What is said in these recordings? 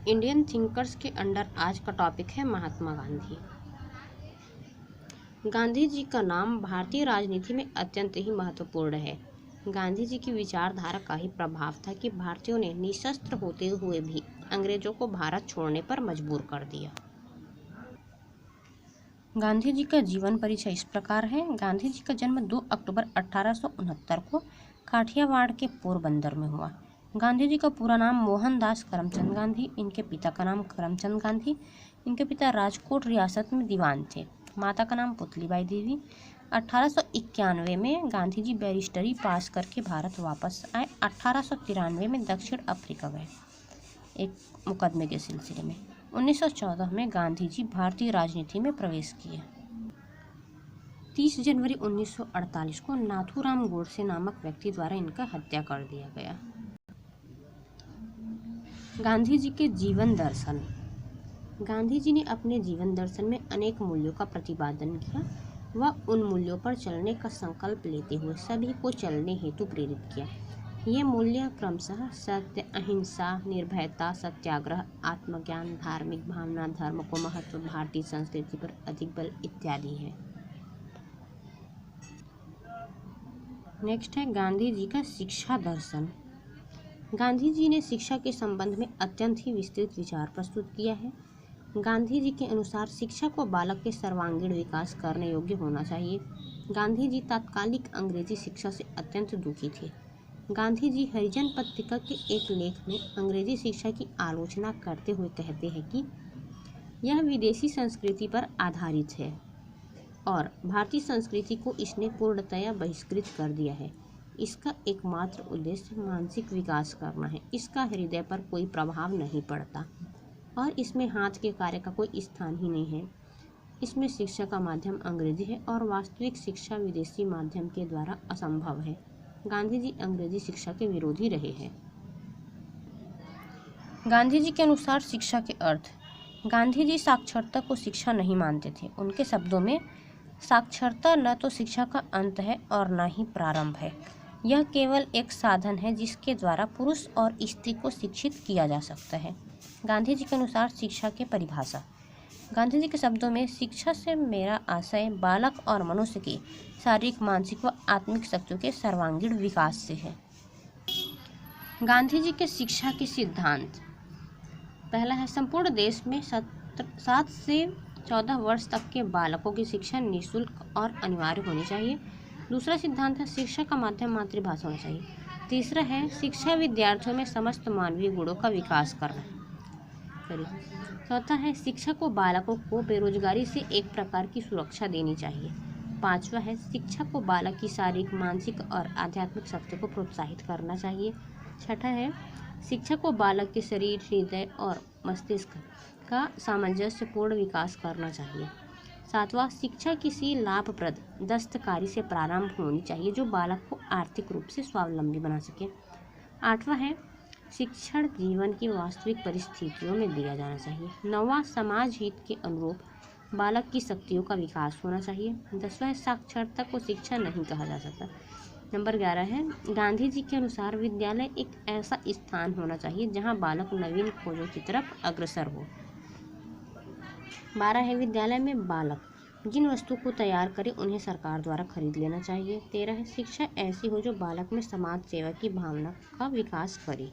Indian thinkers के under आज का टॉपिक है महात्मा गांधी। गांधी जी का नाम भारतीय राजनीति में अत्यंत ही महत्वपूर्ण है। गांधी जी की विचारधारा का ही प्रभाव था कि भारतीयों ने निशस्त्र होते हुए भी अंग्रेजों को भारत छोड़ने पर मजबूर कर दिया। गांधी जी का जीवन परिचय इस प्रकार है। गांधी जी का जन्म 2 अक्टूबर 1869 को काठियावाड़ के पोरबंदर में हुआ। गांधी जी का पूरा नाम मोहनदास करमचंद गांधी, इनके पिता का नाम करमचंद गांधी, इनके पिता राजकोट रियासत में दीवान थे। माता का नाम पुतलीबाई देवी। 1891 में गांधी जी बैरिस्टरी पास करके भारत वापस आए। 1893 में दक्षिण अफ्रीका गए एक मुकदमे के सिलसिले में। 1914 में गांधी जी भारतीय राजनीति में प्रवेश किए। 30 जनवरी 1948 को नाथूराम गोडसे नामक व्यक्ति द्वारा इनका हत्या कर दिया गया। गांधी जी के जीवन दर्शन। गांधी जी ने अपने जीवन दर्शन में अनेक मूल्यों का प्रतिपादन किया। वह उन मूल्यों पर चलने का संकल्प लेते हुए सभी को चलने हेतु प्रेरित किया। ये मूल्य क्रमशः सत्य, अहिंसा, निर्भयता, सत्याग्रह, आत्मज्ञान, धार्मिक भावना, धर्म को महत्व, भारतीय संस्कृति पर अधिक बल इत्यादि है। नेक्स्ट है गांधी जी का शिक्षा दर्शन। गांधी जी ने शिक्षा के संबंध में अत्यंत ही विस्तृत विचार प्रस्तुत किया है। गांधी जी के अनुसार शिक्षा को बालक के सर्वांगीण विकास करने योग्य होना चाहिए। गांधी जी तात्कालिक अंग्रेजी शिक्षा से अत्यंत दुखी थे। गांधी जी हरिजन पत्रिका के एक लेख में अंग्रेजी शिक्षा की आलोचना करते हुए कहते हैं कि यह विदेशी संस्कृति पर आधारित है और भारतीय संस्कृति को इसने पूर्णतया बहिष्कृत कर दिया है। इसका एकमात्र उद्देश्य मानसिक विकास करना है। इसका हृदय पर कोई प्रभाव नहीं पड़ता और इसमें हाथ के कार्य का कोई स्थान ही नहीं है। इसमें शिक्षा का माध्यम अंग्रेजी है और वास्तविक शिक्षा विदेशी माध्यम के द्वारा असंभव है। गांधी जी अंग्रेजी शिक्षा के विरोधी रहे हैं। गांधी जी के अनुसार शिक्षा के अर्थ। गांधी जी साक्षरता को शिक्षा नहीं मानते थे। उनके शब्दों में साक्षरता न तो शिक्षा का अंत है और न ही प्रारंभ है। यह केवल एक साधन है जिसके द्वारा पुरुष और स्त्री को शिक्षित किया जा सकता है। गांधी जी के अनुसार शिक्षा की परिभाषा। गांधी जी के शब्दों में शिक्षा से मेरा आशय बालक और मनुष्य की शारीरिक, मानसिक व आत्मिक शक्तियों के सर्वांगीण विकास से है। गांधी जी के शिक्षा के सिद्धांत। पहला है संपूर्ण देश में 7 से 14 वर्ष तक के बालकों की शिक्षा निःशुल्क और अनिवार्य होनी चाहिए। दूसरा सिद्धांत है शिक्षा का माध्यम मातृभाषा होना चाहिए। तीसरा है शिक्षा विद्यार्थियों में समस्त मानवीय गुणों का विकास करना। चौथा है शिक्षा को बालकों को बेरोजगारी से एक प्रकार की सुरक्षा देनी चाहिए। पांचवा है शिक्षा को बालक की शारीरिक, मानसिक और आध्यात्मिक शक्ति को प्रोत्साहित करना चाहिए। छठा है शिक्षा को बालक के शरीर, हृदय और मस्तिष्क का सामंजस्यपूर्ण विकास करना चाहिए। सातवां शिक्षा किसी लाभप्रद दस्तकारी से प्रारंभ होनी चाहिए जो बालक को आर्थिक रूप से स्वावलंबी बना सके। आठवां है शिक्षण जीवन की वास्तविक परिस्थितियों में दिया जाना चाहिए। नौवां समाज हित के अनुरूप बालक की शक्तियों का विकास होना चाहिए। 10वां है साक्षरता को शिक्षा नहीं कहा जा सकता। नंबर 11 है गांधी जी के अनुसार विद्यालय एक ऐसा स्थान होना चाहिए जहां बालक नवीन खोजों की तरफ अग्रसर हो। 12 है विद्यालय में बालक जिन वस्तु को तैयार करे उन्हें सरकार द्वारा खरीद लेना चाहिए। 13 है शिक्षा ऐसी हो जो बालक में समाज सेवा की भावना का विकास करे।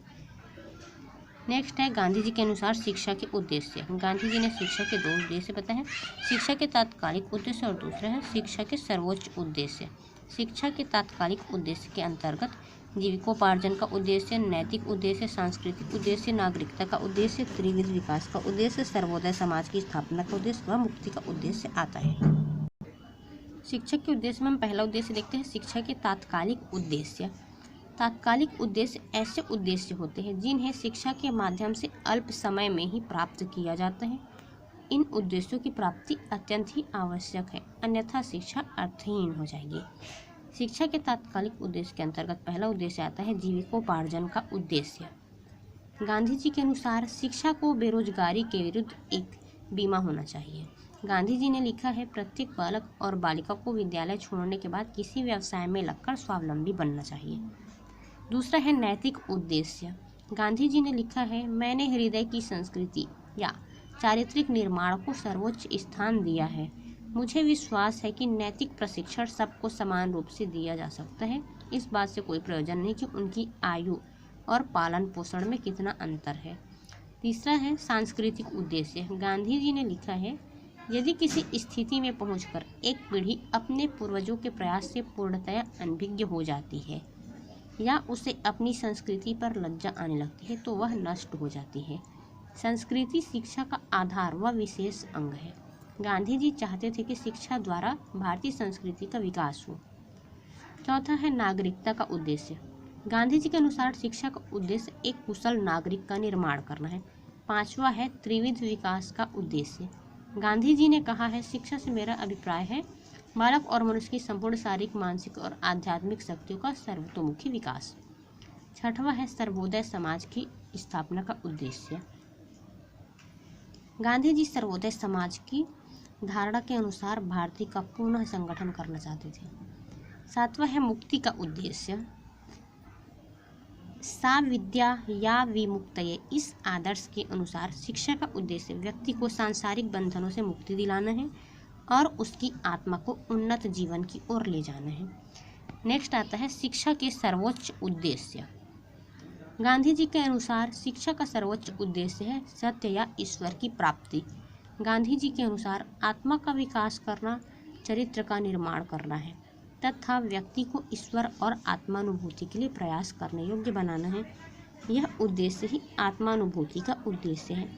नेक्स्ट है गांधी जी के अनुसार शिक्षा के उद्देश्य। गांधी जी ने शिक्षा के 2 उद्देश्य बताए हैं। शिक्षा के तात्कालिक उद्देश्य और दूसरा है शिक्षा के सर्वोच्च उद्देश्य। शिक्षा के तात्कालिक उद्देश्य के अंतर्गत जीविकोपार्जन का उद्देश्य, नैतिक उद्देश्य, सांस्कृतिक उद्देश्य, नागरिकता का उद्देश्य, त्रिविध विकास का उद्देश्य, सर्वोदय समाज की स्थापना का उद्देश्य व मुक्ति का उद्देश्य आता है। शिक्षा के उद्देश्य में हम पहला उद्देश्य देखते हैं शिक्षा के तात्कालिक उद्देश्य। तात्कालिक उद्देश्य ऐसे उद्देश्य होते हैं जिन्हें शिक्षा के माध्यम से अल्प समय में ही प्राप्त किया जाता है। इन उद्देश्यों की प्राप्ति अत्यंत ही आवश्यक है, अन्यथा शिक्षा अर्थहीन हो जाएगी। शिक्षा के तात्कालिक उद्देश्य के अंतर्गत पहला उद्देश्य आता है जीविकोपार्जन का उद्देश्य। गांधी जी के अनुसार शिक्षा को बेरोजगारी के विरुद्ध एक बीमा होना चाहिए। गांधी जी ने लिखा है प्रत्येक बालक और बालिका को विद्यालय छोड़ने के बाद किसी व्यवसाय में लगकर स्वावलंबी बनना चाहिए। दूसरा है नैतिक उद्देश्य। गांधी जी ने लिखा है, मैंने हृदय की संस्कृति या चारित्रिक निर्माण को सर्वोच्च स्थान दिया है। मुझे विश्वास है कि नैतिक प्रशिक्षण सबको समान रूप से दिया जा सकता है। इस बात से कोई प्रयोजन नहीं कि उनकी आयु और पालन पोषण में कितना अंतर है। तीसरा है सांस्कृतिक उद्देश्य। गांधी जी ने लिखा है, यदि किसी स्थिति में पहुंचकर एक पीढ़ी अपने पूर्वजों के प्रयास से पूर्णतया अनभिज्ञ हो जाती है या उसे अपनी संस्कृति पर लज्जा आने लगती है तो वह नष्ट हो जाती है। संस्कृति शिक्षा का आधार व विशेष अंग है। गांधी जी चाहते थे कि शिक्षा द्वारा भारतीय संस्कृति का विकास हो। चौथा है नागरिकता का उद्देश्य। गांधी जी के अनुसार शिक्षा का उद्देश्य एक कुशल नागरिक का निर्माण करना है। पांचवा है त्रिविध विकास का उद्देश्य। गांधी जी ने कहा है, शिक्षा से मेरा अभिप्राय है बालक और मनुष्य की संपूर्ण शारीरिक, मानसिक और आध्यात्मिक शक्तियों का सर्वतोमुखी विकास। छठवां है सर्वोदय समाज की स्थापना का उद्देश्य। गांधी जी सर्वोदय समाज की धारणा के अनुसार भारतीय का पुनः संगठन करना चाहते थे। सातवां है मुक्ति का उद्देश्य। सा विद्या या विमुक्तये, इस आदर्श के अनुसार शिक्षा का उद्देश्य व्यक्ति को सांसारिक बंधनों से मुक्ति दिलाना है और उसकी आत्मा को उन्नत जीवन की ओर ले जाना है। नेक्स्ट आता है शिक्षा के सर्वोच्च उद्देश्य। गांधी जी के अनुसार शिक्षा का सर्वोच्च उद्देश्य है सत्य या ईश्वर की प्राप्ति। गांधी जी के अनुसार आत्मा का विकास करना, चरित्र का निर्माण करना है तथा व्यक्ति को ईश्वर और आत्मानुभूति के लिए प्रयास करने योग्य बनाना है। यह उद्देश्य ही आत्मानुभूति का उद्देश्य है।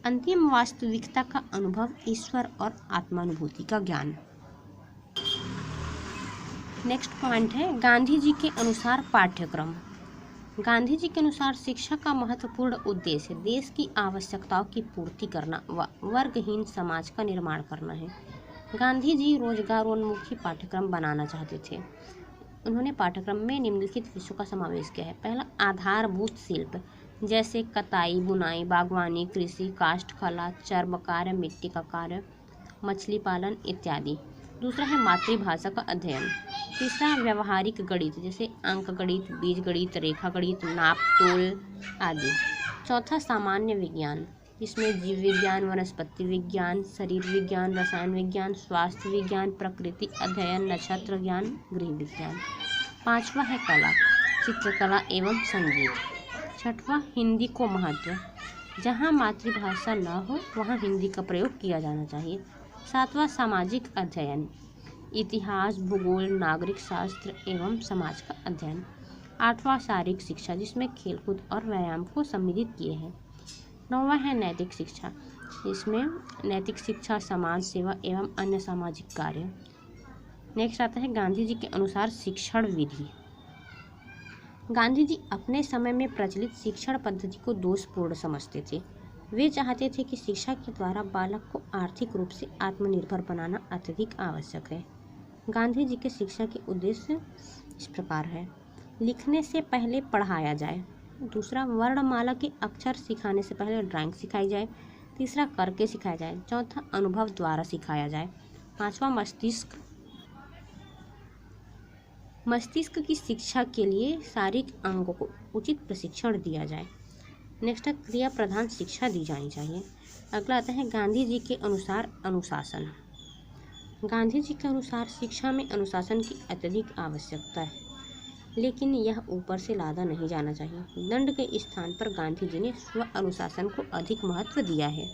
अंतिम वास्तविकता का अनुभव, ईश्वर और आत्मानुभूति का ज्ञान। नेक्स्ट पॉइंट है गांधी जी के अनुसार पाठ्यक्रम। गांधी जी के अनुसार शिक्षा का महत्वपूर्ण उद्देश्य देश की आवश्यकताओं की पूर्ति करना व वर्गहीन समाज का निर्माण करना है। गांधी जी रोजगारोन्मुखी पाठ्यक्रम बनाना चाहते थे। उन्होंने पाठ्यक्रम में निम्नलिखित विषयों का समावेश किया है। पहला, आधारभूत शिल्प जैसे कताई, बुनाई, बागवानी, कृषि, काष्ठ कला, चर्म कार्य, मिट्टी का कार्य, मछली पालन इत्यादि। दूसरा है मातृभाषा का अध्ययन। तीसरा, व्यवहारिक गणित जैसे अंक गणित, बीज गणित, रेखा गणित, नाप तोल आदि। चौथा, सामान्य विज्ञान, इसमें जीव विज्ञान, वनस्पति विज्ञान, शरीर विज्ञान, रसायन विज्ञान, स्वास्थ्य विज्ञान, प्रकृति अध्ययन, नक्षत्र ज्ञान, गृह विज्ञान। पांचवा है कला, चित्रकला एवं संगीत। छठवां, हिंदी को महत्व, जहाँ मातृभाषा न हो वहाँ हिंदी का प्रयोग किया जाना चाहिए। सातवां, सामाजिक अध्ययन, इतिहास, भूगोल, नागरिक शास्त्र एवं समाज का अध्ययन। आठवां, शारीरिक शिक्षा जिसमें खेलकूद और व्यायाम को सम्मिलित किए हैं। नौवां है नैतिक शिक्षा, इसमें नैतिक शिक्षा, समाज सेवा एवं अन्य सामाजिक कार्य। नेक्स्ट आता है गांधी जी के अनुसार शिक्षण विधि। गांधी जी अपने समय में प्रचलित शिक्षण पद्धति को दोषपूर्ण समझते थे। वे चाहते थे कि शिक्षा के द्वारा बालक को आर्थिक रूप से आत्मनिर्भर बनाना अत्यधिक आवश्यक है। गांधी जी के शिक्षा के उद्देश्य इस प्रकार है। लिखने से पहले पढ़ाया जाए। दूसरा, वर्णमाला के अक्षर सिखाने से पहले ड्राइंग सिखाई जाए। तीसरा, करके सिखाया जाए। चौथा, अनुभव द्वारा सिखाया जाए। पांचवा, मस्तिष्क की शिक्षा के लिए शारीरिक अंगों को उचित प्रशिक्षण दिया जाए। नेक्स्ट है क्रिया प्रधान शिक्षा दी जानी चाहिए। अगला आता है गांधी जी के अनुसार अनुशासन। गांधी जी के अनुसार शिक्षा में अनुशासन की अत्यधिक आवश्यकता है, लेकिन यह ऊपर से लादा नहीं जाना चाहिए। दंड के स्थान पर गांधी जी ने स्व अनुशासन को अधिक महत्व दिया है।